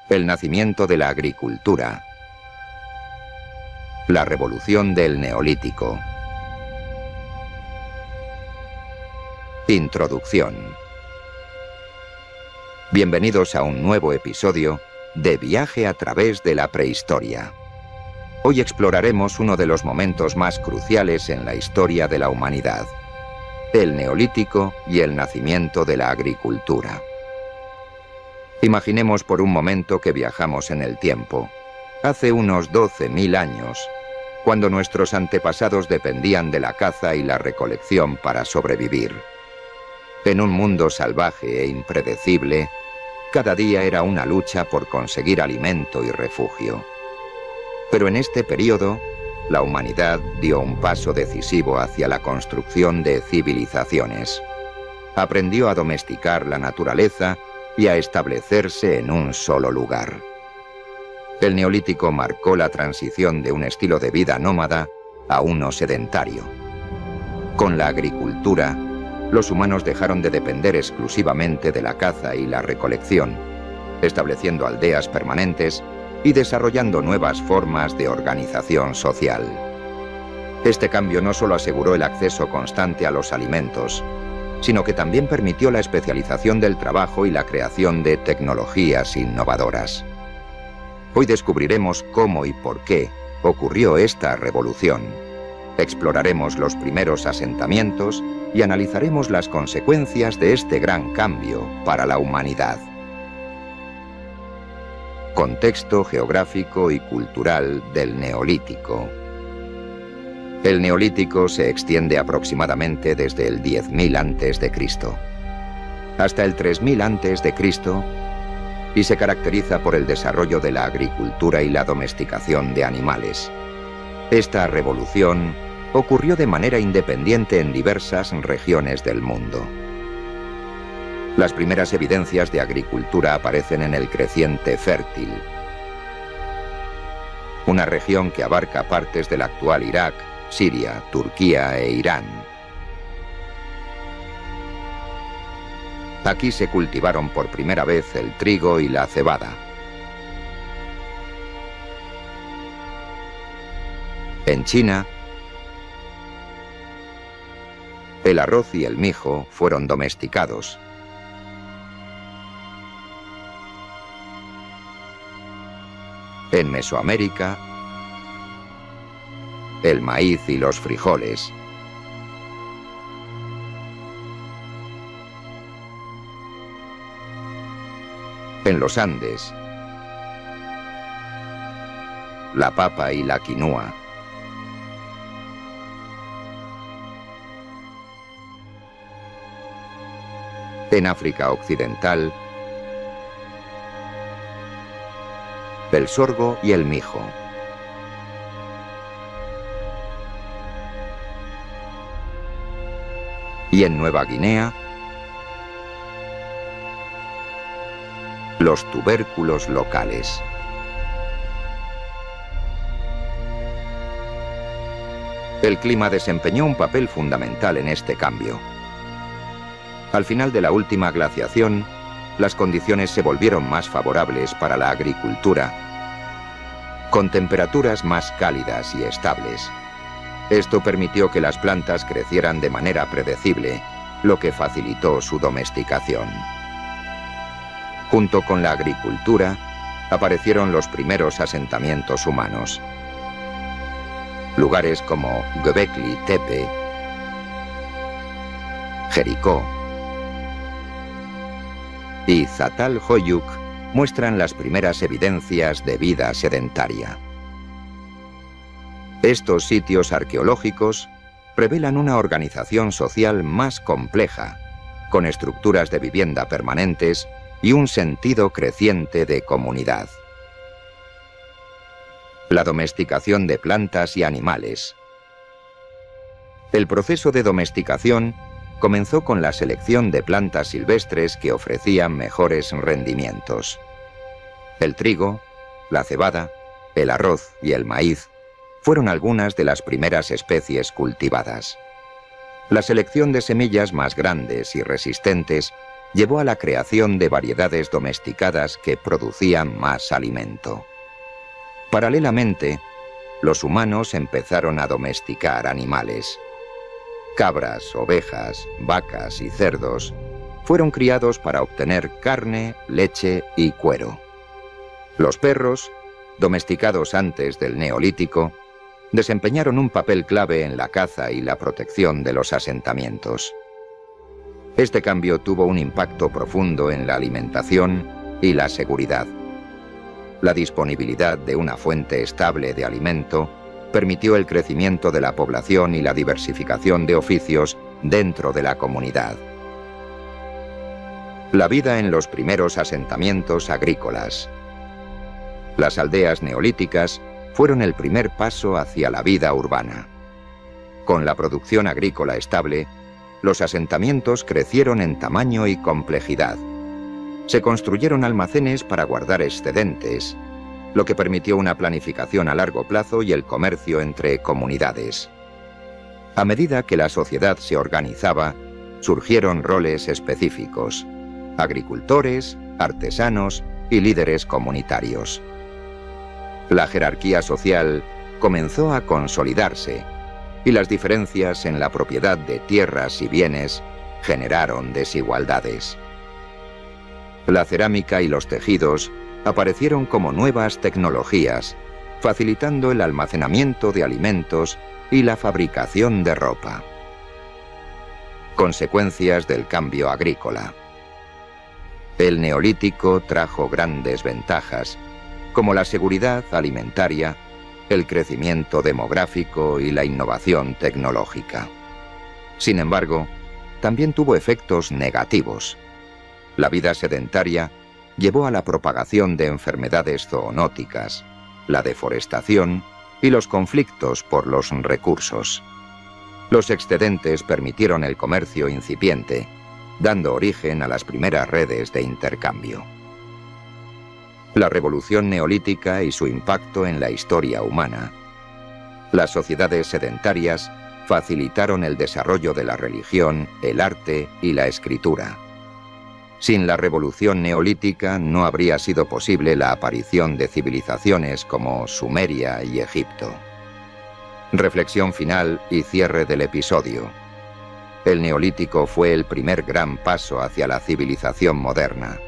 El nacimiento de la agricultura. La revolución del Neolítico. Introducción. Bienvenidos a un nuevo episodio de Viaje a través de la prehistoria. Hoy exploraremos uno de los momentos más cruciales en la historia de la humanidad: el Neolítico y el nacimiento de la agricultura. Imaginemos por un momento que viajamos en el tiempo, hace unos 12.000 años, cuando nuestros antepasados dependían de la caza y la recolección para sobrevivir. En un mundo salvaje e impredecible, cada día era una lucha por conseguir alimento y refugio. Pero en este periodo, la humanidad dio un paso decisivo hacia la construcción de civilizaciones. Aprendió a domesticar la naturaleza y a establecerse en un solo lugar. El Neolítico marcó la transición de un estilo de vida nómada a uno sedentario. Con la agricultura, los humanos dejaron de depender exclusivamente de la caza y la recolección, estableciendo aldeas permanentes y desarrollando nuevas formas de organización social. Este cambio no solo aseguró el acceso constante a los alimentos, sino que también permitió la especialización del trabajo y la creación de tecnologías innovadoras. Hoy descubriremos cómo y por qué ocurrió esta revolución. Exploraremos los primeros asentamientos y analizaremos las consecuencias de este gran cambio para la humanidad. Contexto geográfico y cultural del Neolítico. El Neolítico se extiende aproximadamente desde el 10.000 a.C. hasta el 3.000 a.C. y se caracteriza por el desarrollo de la agricultura y la domesticación de animales. Esta revolución ocurrió de manera independiente en diversas regiones del mundo. Las primeras evidencias de agricultura aparecen en el Creciente Fértil, una región que abarca partes del actual Irak, Siria, Turquía e Irán. Aquí se cultivaron por primera vez el trigo y la cebada. En China, el arroz y el mijo fueron domesticados. En Mesoamérica, el maíz y los frijoles. En los Andes, la papa y la quinua. En África Occidental, el sorgo y el mijo. Y en Nueva Guinea, los tubérculos locales. El clima desempeñó un papel fundamental en este cambio. Al final de la última glaciación, las condiciones se volvieron más favorables para la agricultura, con temperaturas más cálidas y estables. Esto permitió que las plantas crecieran de manera predecible, lo que facilitó su domesticación. Junto con la agricultura, aparecieron los primeros asentamientos humanos. Lugares como Göbekli Tepe, Jericó y Çatalhöyük muestran las primeras evidencias de vida sedentaria. Estos sitios arqueológicos revelan una organización social más compleja, con estructuras de vivienda permanentes y un sentido creciente de comunidad. La domesticación de plantas y animales. El proceso de domesticación comenzó con la selección de plantas silvestres que ofrecían mejores rendimientos. El trigo, la cebada, el arroz y el maíz fueron algunas de las primeras especies cultivadas. La selección de semillas más grandes y resistentes llevó a la creación de variedades domesticadas que producían más alimento. Paralelamente, los humanos empezaron a domesticar animales. Cabras, ovejas, vacas y cerdos fueron criados para obtener carne, leche y cuero. Los perros, domesticados antes del Neolítico, desempeñaron un papel clave en la caza y la protección de los asentamientos. Este cambio tuvo un impacto profundo en la alimentación y la seguridad. La disponibilidad de una fuente estable de alimento permitió el crecimiento de la población y la diversificación de oficios dentro de la comunidad. La vida en los primeros asentamientos agrícolas. Las aldeas neolíticas fueron el primer paso hacia la vida urbana. Con la producción agrícola estable, los asentamientos crecieron en tamaño y complejidad. Se construyeron almacenes para guardar excedentes, lo que permitió una planificación a largo plazo y el comercio entre comunidades. A medida que la sociedad se organizaba, surgieron roles específicos: agricultores, artesanos y líderes comunitarios. La jerarquía social comenzó a consolidarse y las diferencias en la propiedad de tierras y bienes generaron desigualdades. La cerámica y los tejidos aparecieron como nuevas tecnologías, facilitando el almacenamiento de alimentos y la fabricación de ropa. Consecuencias del cambio agrícola. El Neolítico trajo grandes ventajas, como la seguridad alimentaria, el crecimiento demográfico y la innovación tecnológica. Sin embargo, también tuvo efectos negativos. La vida sedentaria llevó a la propagación de enfermedades zoonóticas, la deforestación y los conflictos por los recursos. Los excedentes permitieron el comercio incipiente, dando origen a las primeras redes de intercambio. La revolución neolítica y su impacto en la historia humana. Las sociedades sedentarias facilitaron el desarrollo de la religión, el arte y la escritura. Sin la revolución neolítica no habría sido posible la aparición de civilizaciones como Sumeria y Egipto. Reflexión final y cierre del episodio. El Neolítico fue el primer gran paso hacia la civilización moderna.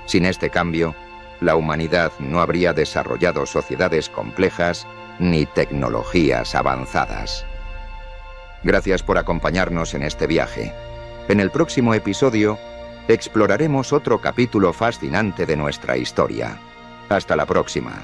Sin este cambio, la humanidad no habría desarrollado sociedades complejas ni tecnologías avanzadas. Gracias por acompañarnos en este viaje. En el próximo episodio, exploraremos otro capítulo fascinante de nuestra historia. Hasta la próxima.